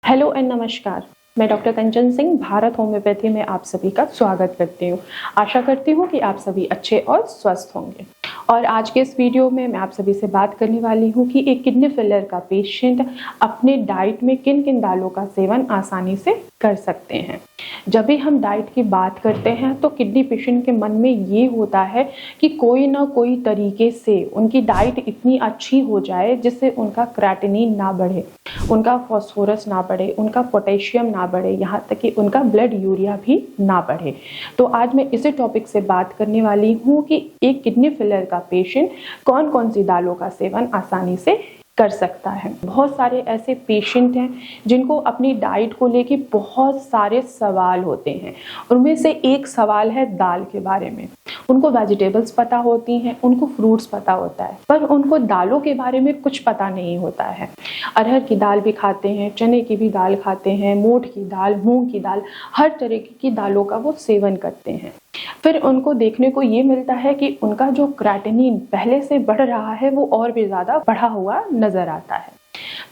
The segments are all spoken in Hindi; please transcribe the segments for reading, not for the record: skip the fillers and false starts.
हेलो एंड नमस्कार। मैं डॉक्टर कंचन सिंह भारत होम्योपैथी में आप सभी का स्वागत करती हूँ। आशा करती हूँ कि आप सभी अच्छे और स्वस्थ होंगे। और आज के इस वीडियो में मैं आप सभी से बात करने वाली हूँ कि एक किडनी फेलियर का पेशेंट अपने डाइट में किन किन दालों का सेवन आसानी से कर सकते हैं। जब भी हम डाइट की बात करते हैं तो किडनी पेशेंट के मन में ये होता है कि कोई ना कोई तरीके से उनकी डाइट इतनी अच्छी हो जाए जिससे उनका क्रेटिनिन ना बढ़े, उनका फास्फोरस ना बढ़े, उनका पोटेशियम ना बढ़े, यहाँ तक कि उनका ब्लड यूरिया भी ना बढ़े। तो आज मैं इसी टॉपिक से बात करने वाली हूँ कि एक किडनी फेलियर का पेशेंट कौन कौन सी दालों का सेवन आसानी से कर सकता है। बहुत सारे ऐसे पेशेंट हैं जिनको अपनी डाइट को लेके बहुत सारे सवाल होते हैं। उनमें से एक सवाल है दाल के बारे में। उनको वेजिटेबल्स पता होती हैं, उनको फ्रूट्स पता होता है, पर उनको दालों के बारे में कुछ पता नहीं होता है। अरहर की दाल भी खाते हैं, चने की भी दाल खाते हैं, मोठ की दाल, मूंग की दाल, हर तरह की दालों का वो सेवन करते हैं। फिर उनको देखने को ये मिलता है कि उनका जो क्रेटिनिन पहले से बढ़ रहा है वो और भी ज़्यादा बढ़ा हुआ नजर आता है।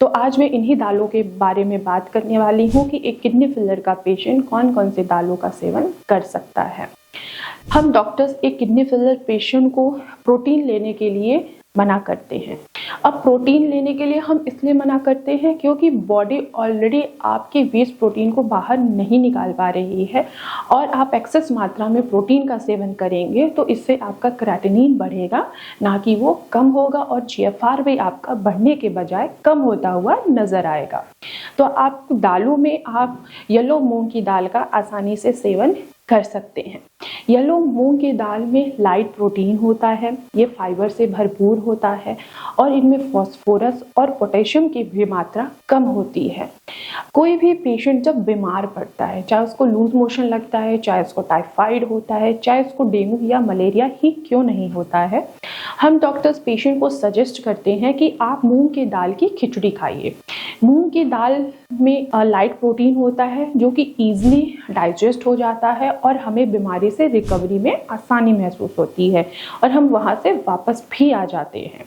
तो आज मैं इन्हीं दालों के बारे में बात करने वाली हूँ कि एक किडनी फेलियर का पेशेंट कौन कौन से दालों का सेवन कर सकता है। हम डॉक्टर्स एक किडनी फेलियर पेशेंट को प्रोटीन लेने के लिए मना करते हैं। अब प्रोटीन लेने के लिए हम इसलिए मना करते हैं क्योंकि बॉडी ऑलरेडी आपके वेस्ट प्रोटीन को बाहर नहीं निकाल पा रही है और आप एक्सेस मात्रा में प्रोटीन का सेवन करेंगे तो इससे आपका क्रेटिनिन बढ़ेगा, ना कि वो कम होगा, और जीएफआर भी आपका बढ़ने के बजाय कम होता हुआ नजर आएगा। तो आप दालों में आप येलो मूंग की दाल का आसानी से सेवन कर सकते हैं। येलो मूंग की दाल में लाइट प्रोटीन होता है, ये फाइबर से भरपूर होता है और इनमें फास्फोरस और पोटेशियम की भी मात्रा कम होती है। कोई भी पेशेंट जब बीमार पड़ता है, चाहे उसको लूज मोशन लगता है, चाहे उसको टाइफाइड होता है, चाहे उसको डेंगू या मलेरिया ही क्यों नहीं होता है, हम डॉक्टर्स पेशेंट को सजेस्ट करते हैं कि आप मूंग की दाल की खिचड़ी खाइए। मूंग की दाल में लाइट प्रोटीन होता है जो कि इजीली डाइजेस्ट हो जाता है और हमें बीमारी से रिकवरी में आसानी महसूस होती है और हम वहां से वापस भी आ जाते हैं।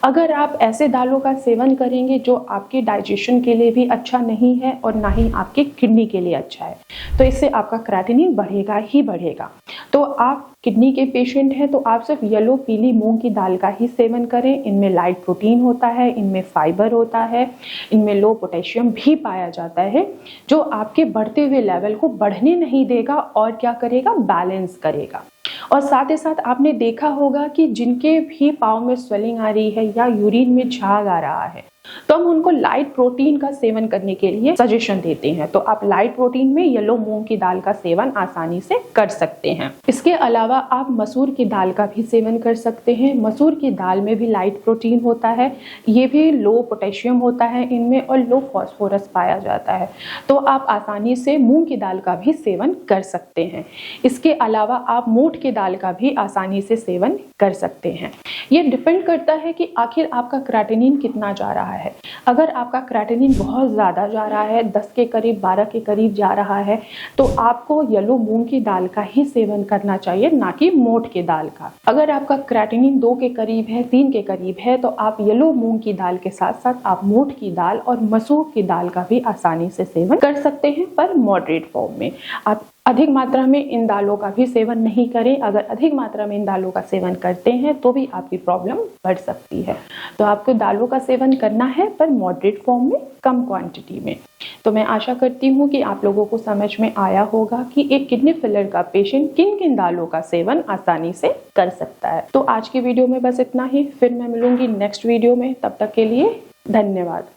अगर आप ऐसे दालों का सेवन करेंगे जो आपके डाइजेशन के लिए भी अच्छा नहीं है और ना ही आपकी किडनी के लिए अच्छा है, तो इससे आपका क्रेटिनिन बढ़ेगा ही बढ़ेगा। तो आप किडनी के पेशेंट हैं तो आप सिर्फ येलो पीली मूंग की दाल का ही सेवन करें। इनमें लाइट प्रोटीन होता है, इनमें फाइबर होता है, इनमें लो पोटेशियम भी पाया जाता है जो आपके बढ़ते हुए लेवल को बढ़ने नहीं देगा और क्या करेगा, बैलेंस करेगा। और साथ ही साथ आपने देखा होगा कि जिनके भी पाँव में स्वेलिंग आ रही है या यूरिन में झाग आ रहा है तो हम उनको लाइट प्रोटीन का सेवन करने के लिए सजेशन देते हैं। तो आप लाइट प्रोटीन में येलो मूंग की दाल का सेवन आसानी से कर सकते हैं। इसके अलावा आप मसूर की दाल का भी सेवन कर सकते हैं। मसूर की दाल में भी लाइट प्रोटीन होता है, ये भी लो पोटेशियम होता है इनमें और लो फास्फोरस पाया जाता है। तो आप आसानी से मूंग की दाल का भी सेवन कर सकते हैं। इसके अलावा आप मोठ की दाल का भी आसानी से सेवन कर सकते हैं। ये डिपेंड करता है कि आखिर आपका क्रेटिनिन कितना जा रहा है। अगर आपका क्रेटिनिन बहुत ज़्यादा जा रहा है, 10 के करीब 12 के करीब जा रहा है, तो आपको येलो मूंग की दाल का ही सेवन करना चाहिए, ना कि मोठ की दाल का। अगर आपका क्रेटिनिन 2 के करीब है, 3 के करीब है, तो आप येलो मूंग की दाल के साथ साथ आप मोठ की दाल और मसूर की दाल का भी आसानी से सेवन कर सकते हैं, पर मॉडरेट फॉर्म में। आप अधिक मात्रा में इन दालों का भी सेवन नहीं करें। अगर अधिक मात्रा में इन दालों का सेवन करते हैं तो भी आपकी प्रॉब्लम बढ़ सकती है। तो आपको दालों का सेवन करना है, पर मॉडरेट फॉर्म में, कम क्वांटिटी में। तो मैं आशा करती हूँ कि आप लोगों को समझ में आया होगा कि एक किडनी फेलियर का पेशेंट किन किन दालों का सेवन आसानी से कर सकता है। तो आज की वीडियो में बस इतना ही, फिर मैं मिलूंगी नेक्स्ट वीडियो में। तब तक के लिए धन्यवाद।